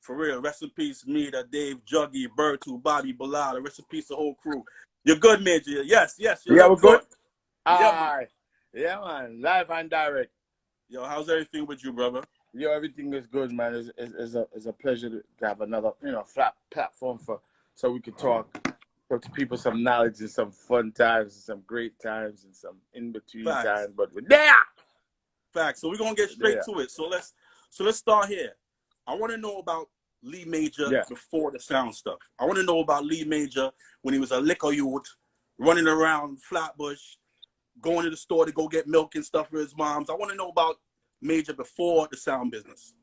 For real. Rest in peace, Mita, Dave, Juggy, Bertu, Bobby, Balada. Rest in peace, the whole crew. You're good, Major. Yes, yes. You we're good. Yeah, man. Live and direct. Yo, how's everything with you, brother? Yo, everything is good, man. It's a pleasure to have another, flat platform so we can talk to people some knowledge and some fun times and some great times and some in-between times. But we're there. Facts. So we're gonna get straight to it. So let's start here. I want to know about Lee Major before the sound stuff. I want to know about Lee Major when he was a liquor youth, running around Flatbush, going to the store to go get milk and stuff for his moms. I want to know about Major before the sound business.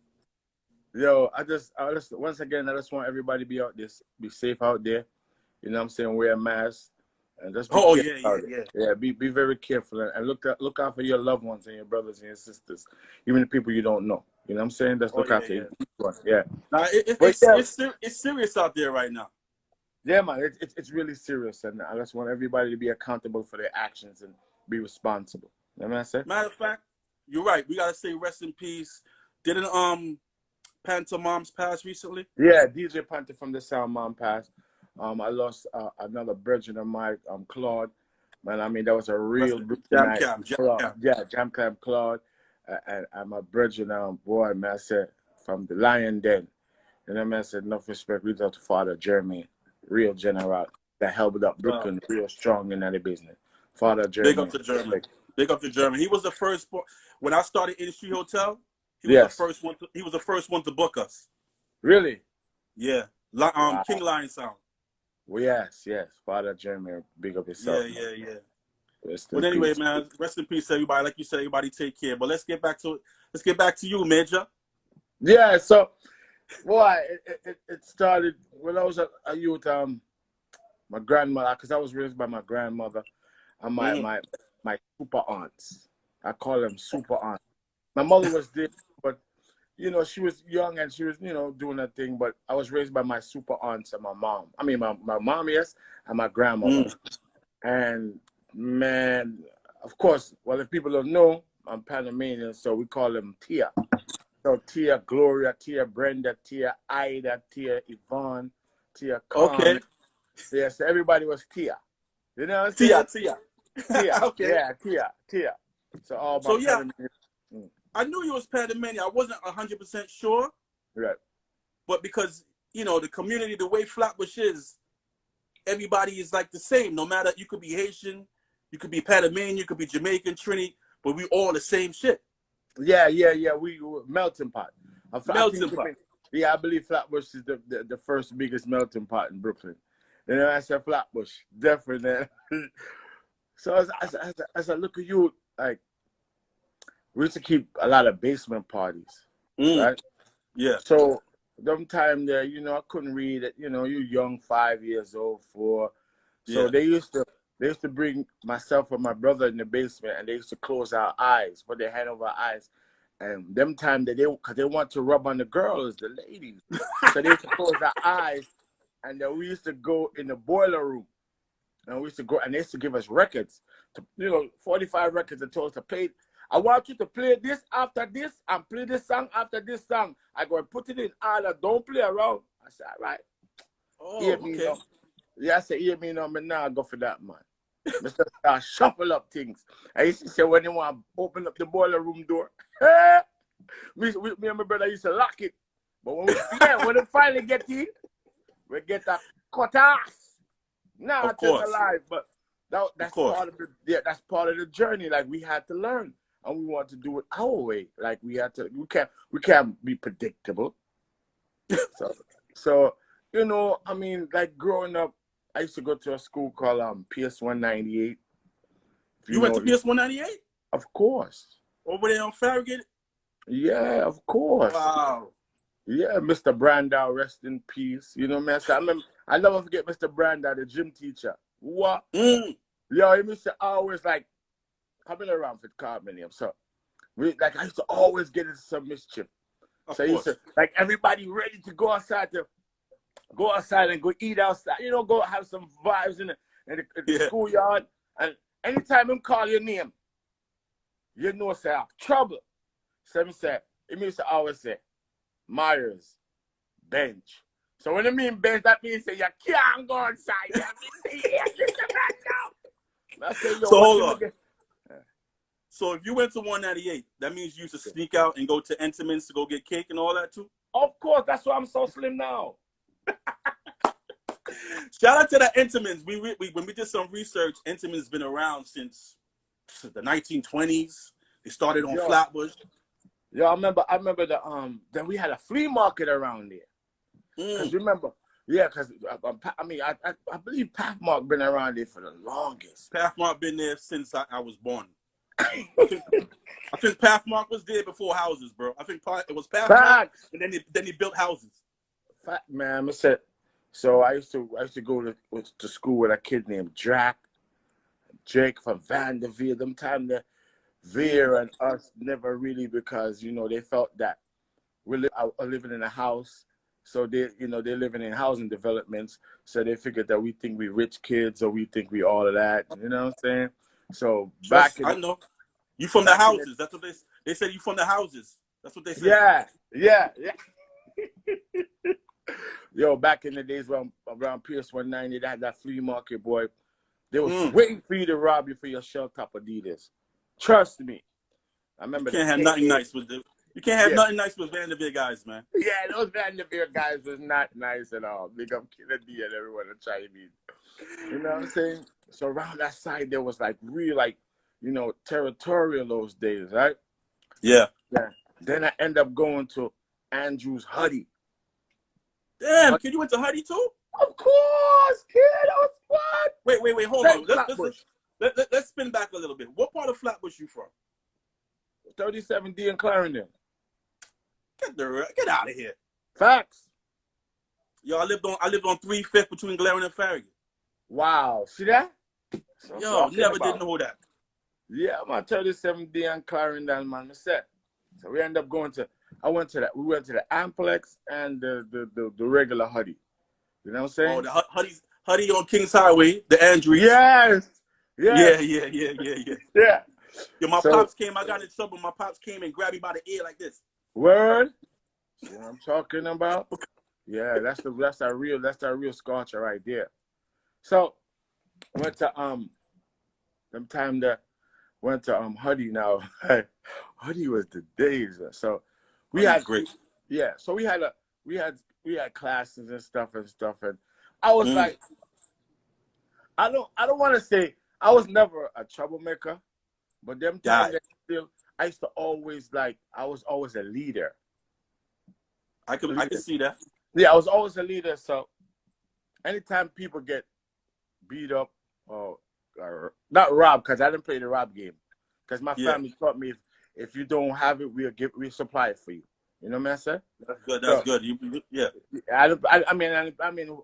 Yo, I just once again, I just want everybody to be safe out there. You know what I'm saying? Wear a mask and just be careful. Yeah. Be very careful and look out for your loved ones and your brothers and your sisters, even the people you don't know. You know what I'm saying? Just look after you. Yeah. Now it's serious out there right now. Yeah, man. It's really serious, and I just want everybody to be accountable for their actions and be responsible. You know what I say? Matter of fact, you're right. We gotta say rest in peace. Didn't Panther Moms pass recently? Yeah, DJ Panther from the SoundMan passed. I lost another brethren of mine, Claude. Man, I mean, that was a real Jam Cam. Yeah, Jam Cam Claude. And my brethren, boy, man, I said, from the Lion Den. And then, man, I said, enough respect. Reach out to Father Jeremy, real general, that helped up Brooklyn, real strong in that business. Father Jeremy. Big up to German. Big up to German. He was the first, when I started Industry Hotel, he was the first one to book us. Really? Yeah. King Lion Sound. Well, yes. Father Jeremy, big up yourself. Yeah. But anyway, man, rest in peace, everybody. Like you said, everybody take care. But let's get back to you, Major. Yeah, so, boy, it started when I was a youth. My grandmother, because I was raised by my grandmother and my super aunts. I call them super aunts. My mother was there, but she was young and she was doing her thing. But I was raised by my super aunts and my mom. I mean, my mom, yes, and my grandmother. And man, of course, well, if people don't know, I'm Panamanian, so we call them Tia. So Tia Gloria, Tia Brenda, Tia Ida, Tia Yvonne, Tia Khan. Okay. Yeah, so everybody was Tia. You know what I'm saying? Tia. Okay. Yeah, Tia. So all about I knew you was Panamanian. I wasn't 100% sure. Right. But because, the community, the way Flatbush is, everybody is like the same. No matter, you could be Haitian, you could be Panamanian, you could be Jamaican, Trini, but we all the same shit. Yeah. We were melting pot. Melting pot. Yeah, I believe Flatbush is the first biggest melting pot in Brooklyn. I said Flatbush, definitely. So as I look at you, like, we used to keep a lot of basement parties, right? Yeah. So them time there, I couldn't read it. You young, 5 years old, 4. So they used to bring myself and my brother in the basement, and they used to close our eyes, put their hand over our eyes. And them time because they want to rub on the girls, the ladies. So they used to close our eyes, and then we used to go in the boiler room. And we used to go, and they used to give us records, 45 records, and told us to play. I want you to play this after this and play this song after this song. I go and put it in order. Don't play around. I said, all right. Okay. I said, hear me now, but now I go for that, man. Mr. Shuffle up things. I used to say when you want to open up the boiler room door, me and my brother used to lock it. But when we finally get in, we get a cut ass. Now I tell you alive, but that's part of that's part of the journey. Like, we had to learn, and we want to do it our way. Like, we can't be predictable. so I mean, like, growing up, I used to go to a school called PS 198. You went to PS 198? Of course. Over there on Farragut? Yeah, of course. Wow. Yeah, Mr. Brandau, rest in peace. You know, man. I never forget Mr. Brandau, the gym teacher. What? Yo, he used to always, like, coming around for Carmen. So, I used to always get into some mischief. So he used to, like, everybody ready to go outside and go eat outside. Go have some vibes in the schoolyard. And anytime him call your name, say, trouble. So he used to always say, Myers, bench. So when I mean bench, that means say you can't go outside. That means say, yeah, this is right now. I say, yo, So hold on. Again? So if you went to 198, that means you used to sneak out and go to Entenmann's to go get cake and all that too? Of course, that's why I'm so slim now. Shout out to the Entenmann's. When we did some research, Entenmann's been around since the 1920s. They started on Flatbush. Yeah, I remember then we had a flea market around there. Because remember, because I believe Pathmark been around there for the longest. Pathmark been there since I was born. I think Pathmark was there before houses, bro. I think it was Pathmark, and then he built houses. Fact, man, I said. So I used to go to school with a kid named Jake from Vanderveer. Them time the Veer and us never really, because they felt that we are living in a house. So they're living in housing developments. So they figured that we think we rich kids or we think we all of that. You know what I'm saying? So I know. You from the houses. That's what they said. You from the houses. That's what they said. Yeah. Yo, back in the days around Pierce 190, they had that flea market, boy. They was waiting for you to rob you for your shell top Adidas. Trust me. I remember. You can't have nothing nice with them. You can't have nothing nice with Vanderveer guys, man. Yeah, those Vanderveer guys was not nice at all. Big up Killer D and everyone in Chinese. You know what I'm saying? So around that side, there was real territorial those days, right? Yeah. Then I end up going to Andrew's Huddy. Damn, kid, you went to Huddy too? Of course, kid. That was fun. Wait, hold on. Let's spin back a little bit. What part of Flatbush you from? 37D in Clarendon. Get out of here. Facts. Yo, I lived on 3/5 between Clarendon and Farragut. Wow. See that? Yo, never did know that. Yeah, I'm on 37D and Clarendon, man. So we end up we went to the Amplex and the regular Huddy. You know what I'm saying? Oh, the Huddy on Kings Highway, the Andrews. Yes. Yeah. Yeah. Yo, my pops came. I got in trouble. My pops came and grabbed me by the ear like this. Word. You know what I'm talking about? Yeah, that's that real scorcher right there. So went to Huddy now. Huddy was the days. So we had great. Yeah, so we had classes and stuff, and I was like, I don't want to say I was never a troublemaker, but them times I used to always I was always a leader. I can see that. Yeah, I was always a leader. So anytime people get beat up or not robbed, because I didn't play the rob game, because my family taught me if you don't have it, we'll supply it for you. You know what I said? That's good. That's good. I mean,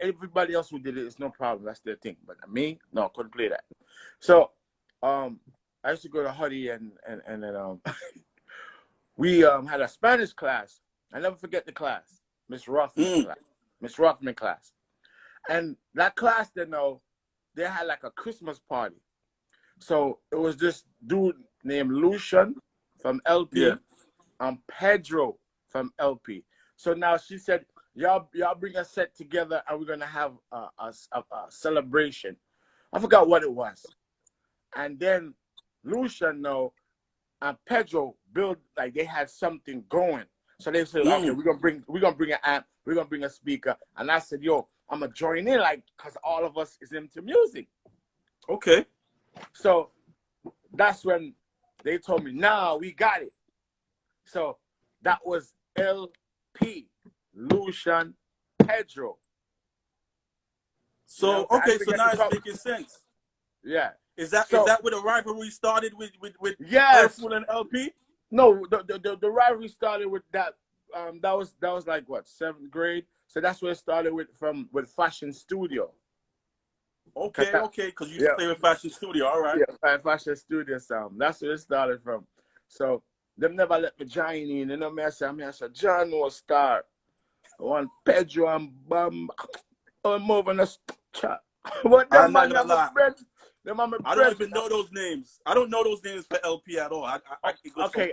everybody else who did it, it's no problem. That's their thing. But me, no, couldn't play that. So, I used to go to Huddy and then we had a Spanish class. I never forget the class, Miss Rothman class, and that class, they had a Christmas party. So it was this dude named Lucian from LP. Pedro from LP. So now she said, y'all bring a set together and we're gonna have a celebration. I forgot what it was. And then Lucian and Pedro built they had something going. So they said, okay, we're gonna bring an amp, we're gonna bring a speaker. And I said, yo, I'm gonna join in because all of us is into music. Okay. So that's when they told me, nah, we got it. So that was LP, Lucian, Pedro. So okay, so now it's making sense. Yeah. Is that where the rivalry started with Earthful and LP? No, the rivalry started with that. That was like what, 7th grade. So that's where it started with Fashion Studio. Okay, because you used to play with Fashion Studio, all right. Yeah, Fashion Studio sound. That's where it started from. So them never let me join in. You know me, I said, John was star. I want Pedro and Bam. I'm moving a chat. But them man have a friend. I don't even know those names. I don't know those names for LP at all. Okay.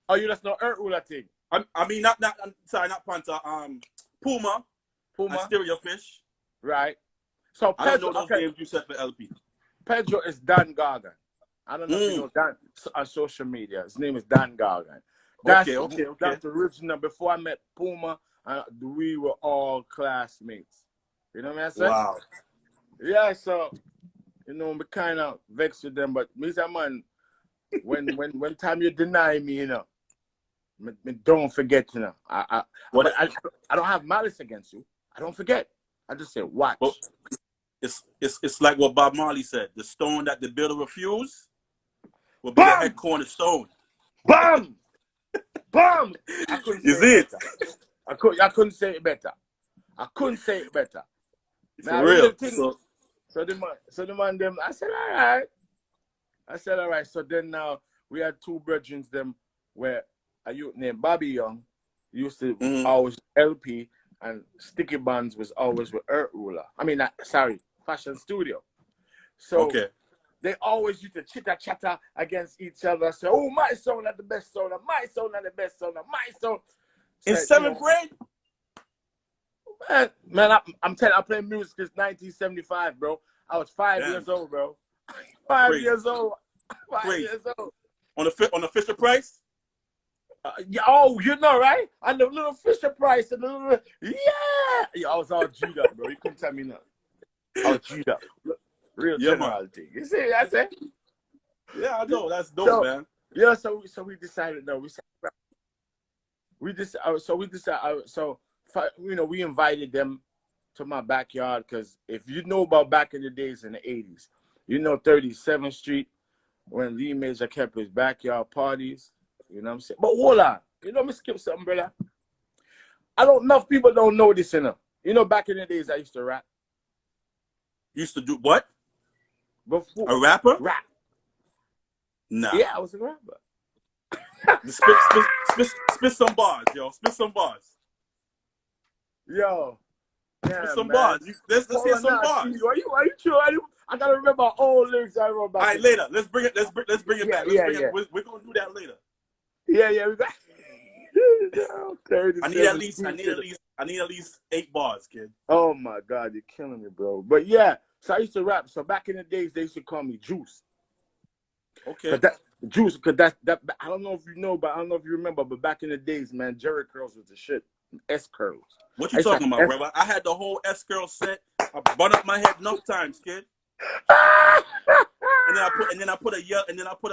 Oh, you just know Earthful thing. I mean, not sorry, not Panther. Puma and Stereo Fish. Right. So Pedro, I don't know those names you said for LP. Pedro is Dan Gargan. I don't know if you know Dan on social media. His name is Dan Gargan. That's the original. Before I met Puma, we were all classmates. You know what I'm saying? Wow. Yeah, so you know, we kind of vexed with them, but Mr. Man, when time you deny me, you know, me don't forget, you know. I don't have malice against you. I don't forget. I just say watch. Well, it's like what Bob Marley said: the stone that the builder refused will be the head cornerstone. Bam! Bam! I couldn't say it better. I couldn't say it better. I couldn't say it better. For real. So the man them, I said, all right. So then now we had two brethren them where a youth named Bobby Young used to always LP, and Sticky Buns was always with Earth Ruler. I mean, Fashion Studio. So they always used to chitter-chatter against each other. Say, oh, my sound are the best sound, my sound are the best sound, my sound. In 7th grade? Man, I'm telling you, I played music since 1975, bro. I was 5 years old, bro. 5 years old. 5 years old. On the Fisher Price? Yeah, oh, you know, right? On the little Fisher Price and the little, yeah, I was all G'd up, bro. You couldn't tell me nothing. I was G'd up. Real general thing. You see what I said? Yeah, I know. That's dope, man. Yeah, so we decided, no, you know, we invited them to my backyard, because if you know about back in the days in the 80s, you know 37th Street, when Lee Major kept his backyard parties, you know what I'm saying? But hold on, you know, me skip something, brother. Enough people don't know this, you know. You know, back in the days, I used to rap. Used to do what? Before, a rapper? Rap. Nah. Yeah, I was a rapper. Spit some bars, yo. Spit some bars. Yo. Yeah, some man. bars. Let's hear some bars. Are you sure? I gotta remember all lyrics I wrote back. All right, later. Let's bring it back. Yeah. We're gonna do that later. Yeah, we got. I need at least 8 bars, kid. Oh my God, you're killing me, bro. But yeah, so I used to rap. So back in the days, they used to call me Juice. Okay. Juice, because that I don't know if you know, but I don't know if you remember, but back in the days, man, Jerry curls was the shit. S curls. What you talking about, brother? I had the whole S curl set. I bun up my head enough times, kid. and then I put a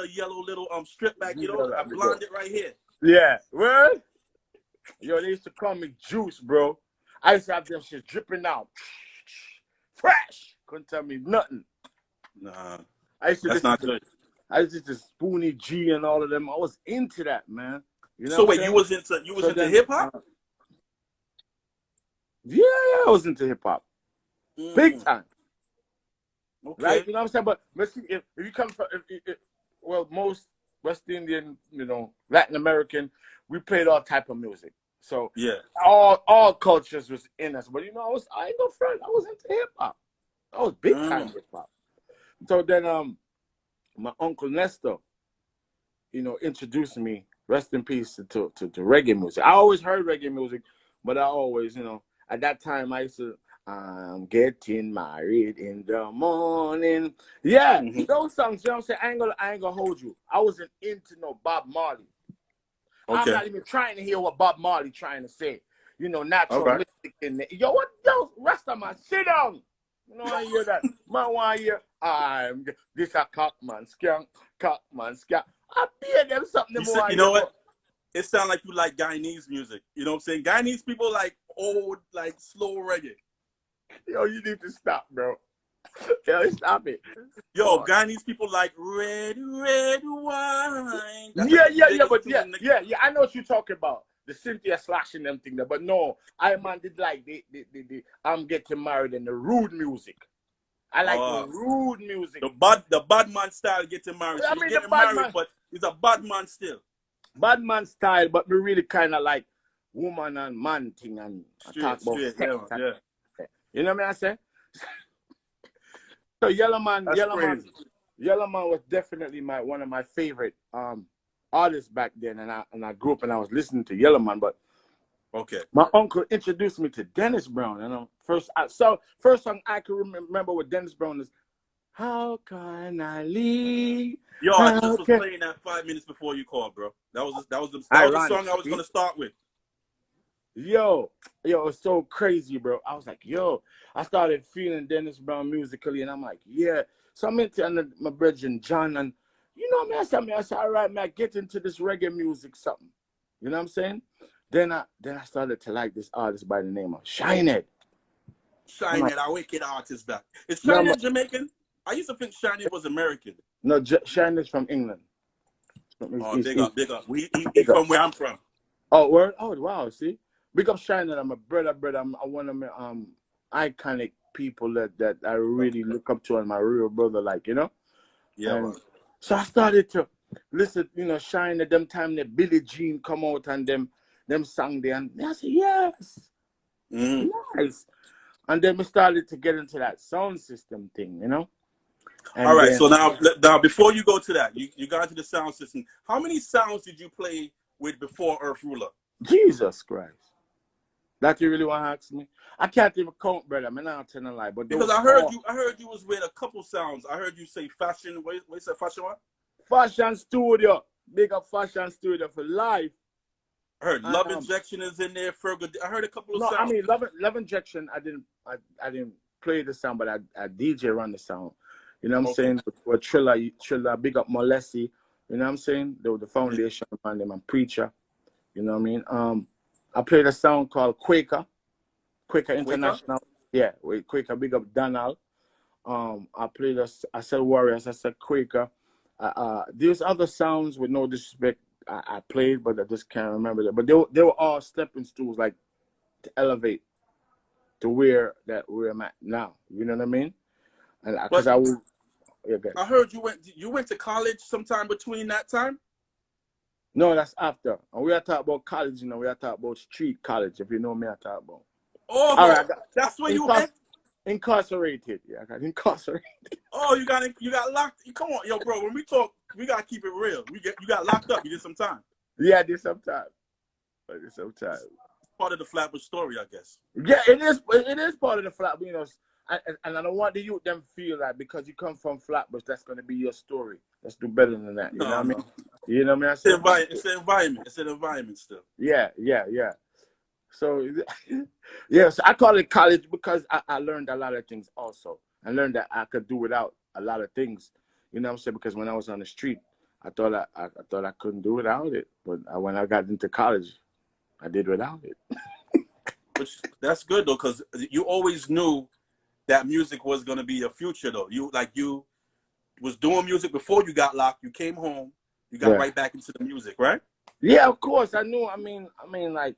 yellow little strip back, you know. I blonde it right here. Yeah. Well, yo, they used to call me Juice, bro. I used to have them shit dripping out. Fresh. Couldn't tell me nothing. Nah. That's not good. I was just a Spoonie G and all of them. I was into that, man. You know so wait, you was into hip hop? Yeah, I was into hip hop. Big time. Okay. Right? You know what I'm saying? But let's see, if you come from, most West Indian, you know, Latin American, we played all type of music. So yeah, all cultures was in us. But you know, I ain't no front. I was into hip hop. I was big time hip hop. So then my uncle Nestor, you know, introduced me, rest in peace, to reggae music. I always heard reggae music, but I always, you know, at that time I used to, I'm getting married in the morning. Yeah, those songs, you know what I'm saying? I ain't gonna hold you. I wasn't into no Bob Marley. Okay. I'm not even trying to hear what Bob Marley trying to say. You know, naturalistic in there. Yo, what those rest of my sit down. You know, I hear that. Man, want to hear, this a cockman skunk. I hear them something more. You know what? It sounds like you like Guyanese music. You know what I'm saying? Guyanese people like old, like slow reggae. Yo, you need to stop, bro. Yo, stop it. Yo, Guyanese people like red wine. That's I know what you're talking about. The Cynthia slashing them thing there, but no, I did like the I'm getting married and the rude music. I like the rude music. The bad man style getting married. So he's getting married, but he's a bad man still. Bad man style, but we really kind of like woman and man thing and talk about sex. Yeah. You know what I say? So Yellow Man was definitely one of my favorite artists back then, and I grew up and I was listening to Yellow Man, but okay, my uncle introduced me to Dennis Brown. You know, first song I can remember with Dennis Brown is "How Can I Leave." Yo, I just was playing that 5 minutes before you called, bro. That was the song I was gonna start with. Yo, it's so crazy, bro. I was like, yo, I started feeling Dennis Brown musically, and I'm like, yeah. So I'm into my brethren John, and you know me, I said, all right, man, get into this reggae music, something. You know what I'm saying? Then I started to like this artist by the name of Shinehead. Shinehead, our wicked artist that. Is Shinehead Jamaican? I used to think Shinehead was American. No, Shinehead's from England. Big up. He from where I'm from. Oh, word? Oh, wow, see? Big up Shinehead. I'm a brother. I'm one of my iconic people that I really look up to, and my real brother, like, you know? Yeah. So I started to listen, you know, Shinehead, them time that Billie Jean come out and them sang there, and I said, yes. Nice. And then we started to get into that sound system thing, you know? And all right, so now before you go to that, you got into the sound system. How many sounds did you play with before Earth Ruler? Jesus Christ. That you really want to ask me? I can't even count, brother. I'm not telling a lie. But because I heard you was with a couple sounds. I heard you say fashion. What you say, fashion what? Fashion Studio. Big up Fashion Studio for life. I heard Love Injection is in there. Fergal. I heard a couple of sounds. I mean, Love Injection, I didn't play the sound, but I DJ run the sound. You know what I'm saying? With Trilla, big up Molessi. You know what I'm saying? The foundation behind them and Preacher. You know what I mean? I played a sound called Quaker International. Yeah, with Quaker, big up Donald. I played I said Warriors, I said Quaker. There's other sounds with no disrespect I played, but I just can't remember that. But they were all stepping stools, like to elevate to where I'm at now. You know what I mean? And because I heard you went to college sometime between that time. No, that's after. And we are talking about college, you know. We are talking about street college. If you know me, I talk about. Oh, all right, that's where you went. Incarcerated. Yeah, I got incarcerated. Oh, you got locked. Come on, yo, bro. When we talk, we gotta keep it real. You got locked up. You did some time. Yeah, I did some time. Part of the Flatbush story, I guess. Yeah, it is. It is part of the Flatbush. You know, and I don't want the youth them feel like because you come from Flatbush, that's gonna be your story. Let's do better than that. You know what I mean? You know what I mean? It's an environment. It's an environment still. Yeah. So, so I call it college because I learned a lot of things also. I learned that I could do without a lot of things. You know what I'm saying? Because when I was on the street, I thought I couldn't do without it. But when I got into college, I did without it. Which that's good though, because you always knew that music was gonna be your future though. You was doing music before you got locked. You came home. You got right back into the music, right? Yeah, of course. I knew. I mean, like,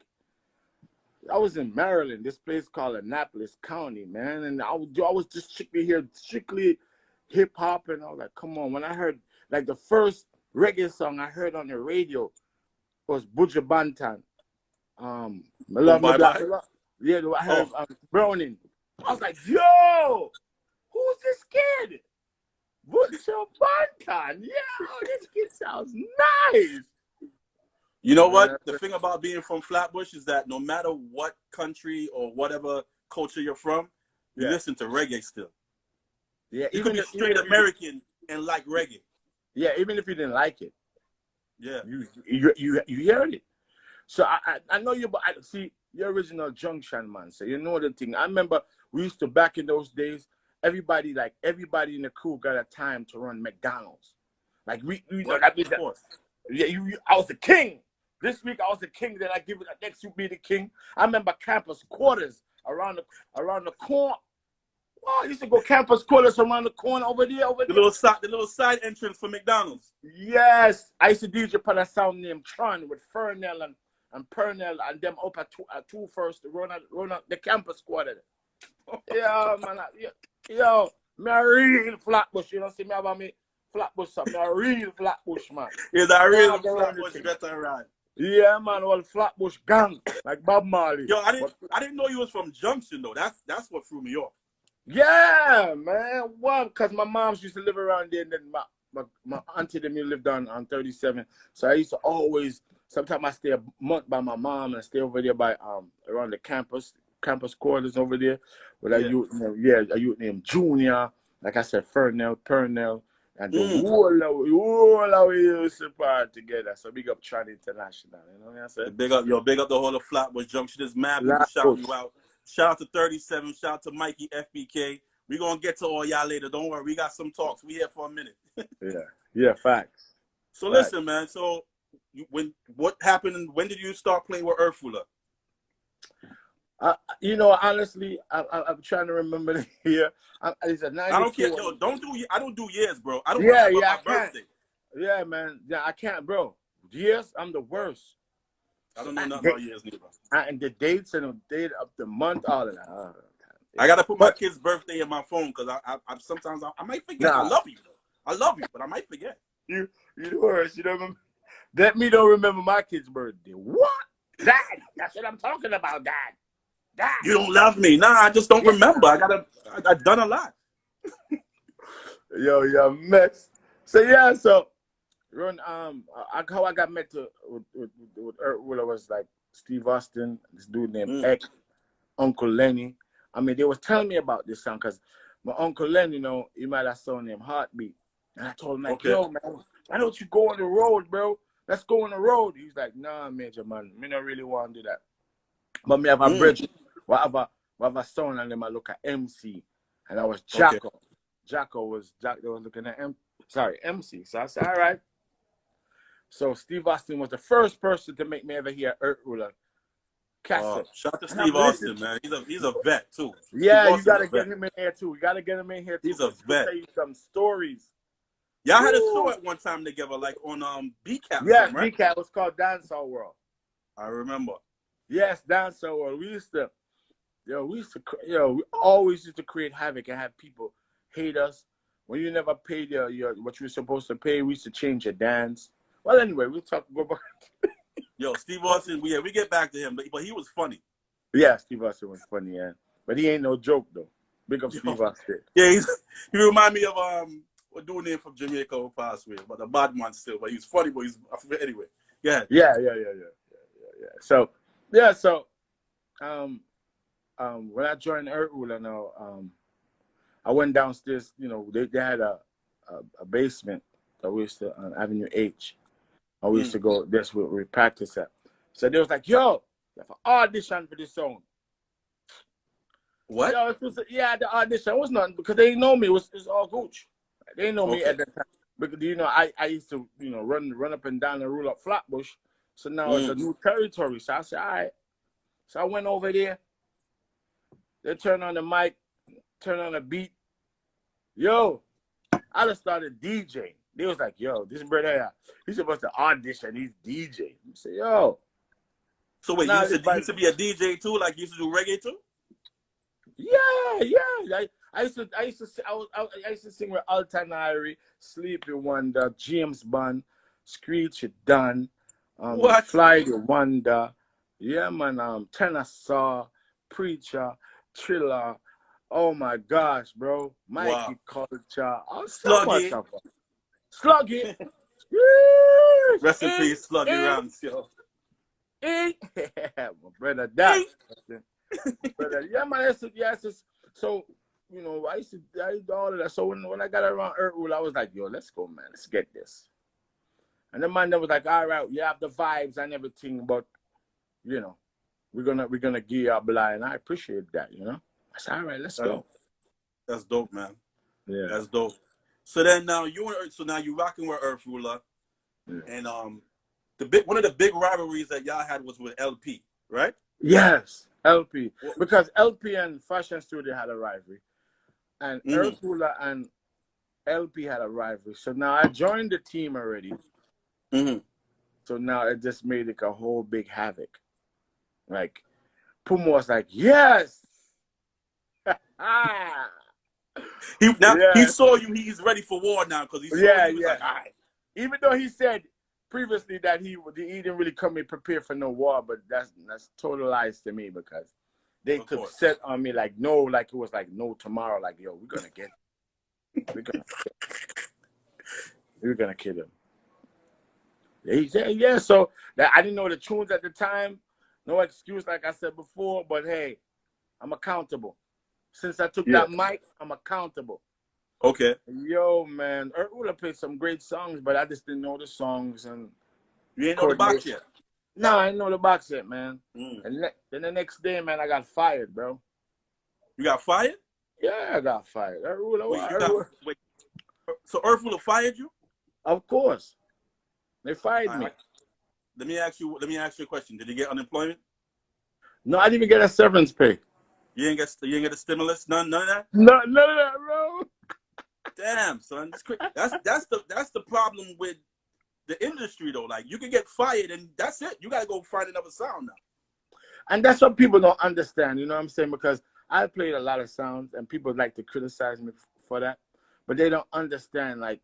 I was in Maryland, this place called Annapolis County, man, and I was just strictly hip hop, and I was like, come on. When I heard like the first reggae song I heard on the radio was Buju Banton. Yeah, I heard Browning. I was like, yo, who's this kid? Buju Banton. Yeah, this kid sounds nice. You know what? The thing about being from Flatbush is that no matter what country or whatever culture you're from, you listen to reggae still. Yeah, you could be straight American and like reggae. Yeah, even if you didn't like it. Yeah, you heard it. So I know you, but see, you're original Junction man. So you know the thing. I remember we used to back in those days. Everybody in the crew got a time to run McDonald's. Like we know that means that. Yeah, I was the king. This week I was the king. Then I give it next week be the king. I remember campus quarters around the corner. Wow, I used to go campus quarters around the corner over there. The little side entrance for McDonald's. Yes, I used to DJ upon a sound named Tron with Fernell and Pernell and them up at two first to run out the campus quarter. Yeah, man. Yo, me a real Flatbush. You know, see me about me Flatbush, me a real Flatbush man. He's a real Flatbush veteran. Yeah, man, all Flatbush gang like Bob Marley. Yo, I didn't know you was from Junction though. That's what threw me off. Yeah, man. Well, because my mom used to live around there, and then my auntie them lived on 37. So I used to always, sometimes I stay a month by my mom and stay over there by around the campus quarters over there with a youth named Junior, like I said, Purnell, and the whole we used to party together. So big up Tran International, you know what I'm saying? Big up the whole of Flatbush Junction. There's mad people shouting you out. Shout out to 37, shout out to Mikey FBK. We're gonna get to all y'all later. Don't worry, we got some talks. We here for a minute. Yeah, facts. So listen, man. So what happened? When did you start playing with Earth Ruler? You know, honestly, I'm trying to remember the year. It's a 92. I don't care. Yo, I don't do years, bro. I don't remember my birthday. Yeah, man. Yeah, I can't, bro. Years, I'm the worst. I don't know nothing about years, neither. And the dates and the date of the month, all of that. I gotta put my kid's birthday in my phone because I sometimes I might forget. I love you, but I might forget. You worse. You don't remember? Let me don't remember my kid's birthday. What? Dad, that's what I'm talking about, Dad. You don't love me. Nah, I just don't remember. I've done a lot. Yo, mess. So how I got met with Earth Ruler was like Steve Austin, this dude named X, Uncle Lenny. I mean, they was telling me about this song because my Uncle Lenny, you know, he made a song named Heartbeat. And I told him, like, yo, man, why don't you go on the road, bro? Let's go on the road. He's like, nah, Major, man. Me don't really want to do that. But me have a bridge, whatever son, and then I look at MC. And I was Jacko. They was looking at MC. So I said, all right. So Steve Austin was the first person to make me ever hear Earth Ruler cassette. Shout out to Steve Austin, man. He's a vet too. Yeah, you gotta get him in here too. You gotta get him in here too. He's a vet. Tell you some stories. Y'all had a show at one time together, like on BCAP. Yes, right? BCAP was called Dancehall World. I remember. Yes, Dancehall World. We always used to create havoc and have people hate us. When you never paid your what you were supposed to pay, we used to change your dance. Well, anyway, we'll go back. Yo, Steve Austin, we get back to him, but he was funny. Yeah, Steve Austin was funny, yeah. But he ain't no joke though. Big up Steve Austin. Yeah, he remind me of a dude named from Jamaica who passed away, but the bad man still. But he's funny, but anyway. Yeah. Yeah. So when I joined Earth Ruler now, I went downstairs. You know, they had a basement that we used to on Avenue H. And we used to go. That's where we practice at. So they was like, "Yo, you have an audition for this song." What? Yo, the audition was nothing because they didn't know me. It was all gooch. They didn't know me at that time because you know I used to run up and down and rule up Flatbush. So now it's a new territory. So I said, all right. So I went over there. They turned on the mic, turned on the beat. Yo, I just started DJing. They was like, yo, this brother, he's supposed to audition. He's DJ. I said, yo. So wait, you used to be a DJ too? Like you used to do reggae too? Yeah. I used to sing with Altanari, Sleepy Wonder, James Bond, Screech It Done, Fly the Wonder, yeah man, Tenor Saw, Preacher, Triller. Oh my gosh, bro, Mikey Culture, Sluggy. Sluggy. Rest in peace, Sluggy Rams, yo. My brother died. Brother, yeah man, so. You know, I used to do all of that. So when I got around Earth Ruler, I was like, yo, let's go, man. Let's get this. And the man that was like, all right, you have the vibes and everything, but, you know, we're gonna give you a blind. And I appreciate that, you know. I said, all right, let's go. That's dope, man. Yeah. That's dope. So then now you're rocking with Earth Ruler. Yeah. And one of the big rivalries that y'all had was with LP, right? Yes, LP. Because LP and Fashion Studio had a rivalry. And Earth Ruler and LP had a rivalry. So now I joined the team already. So now it just made like a whole big havoc. Like, Puma was like, yes! He saw you, he's ready for war now because he saw you, he was like, all right. Even though he said previously that he didn't really come in prepared for no war, but that's total lies to me because they could set on me like no, like it was like no tomorrow, like yo, we're gonna get. You're gonna kill him. He said, yeah. So that I didn't know the tunes at the time. No excuse, like I said before. But hey, I'm accountable. Since I took that mic, I'm accountable. Okay. Yo, man, Urula played some great songs, but I just didn't know the songs and. You ain't know the box yet. No, I didn't know the box yet, man. And then the next day, man, I got fired, bro. You got fired? Yeah, I got fired. Wait, so Urula fired you? Of course. They fired me. Let me ask you a question. Did you get unemployment? No, I didn't even get a severance pay. You didn't get a stimulus? None of that? None of that, bro. Damn, son. That's the problem with the industry though. Like you can get fired and that's it. You gotta go find another sound now. And that's what people don't understand, you know what I'm saying? Because I played a lot of sounds and people like to criticize me for that. But they don't understand, like,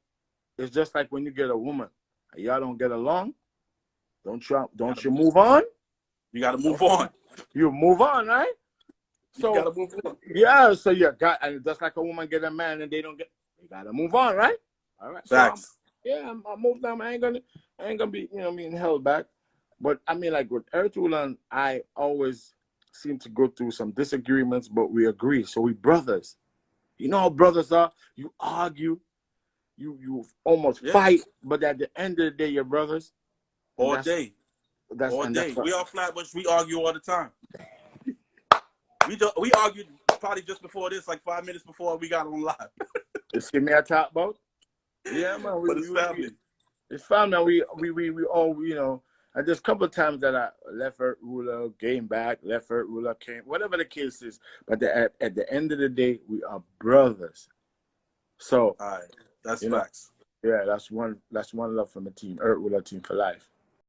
it's just like when you get a woman. Y'all don't get along. Don't you move on? You gotta move on. You move on, right? So you gotta move on. Yeah, so you got, and just like a woman get a man and they don't get, you gotta move on, right? All right. Facts. So I moved on. I ain't gonna be, being held back. But I mean, like with Urula and I always seem to go through some disagreements, but we agree. So we brothers. You know how brothers are? You argue, you almost fight, but at the end of the day, you're brothers. All day. All day. We all Flatbush, we argue all the time. We argued probably just before this, like 5 minutes before we got on live. Just give me a talk about. Yeah, man. But it's family. It's family. We all, and there's a couple of times that I left Urula, came back, left Urula, came, whatever the case is. But at the end of the day, we are brothers. So, all right, that's facts. Yeah, that's one love from the team, Urula team for life.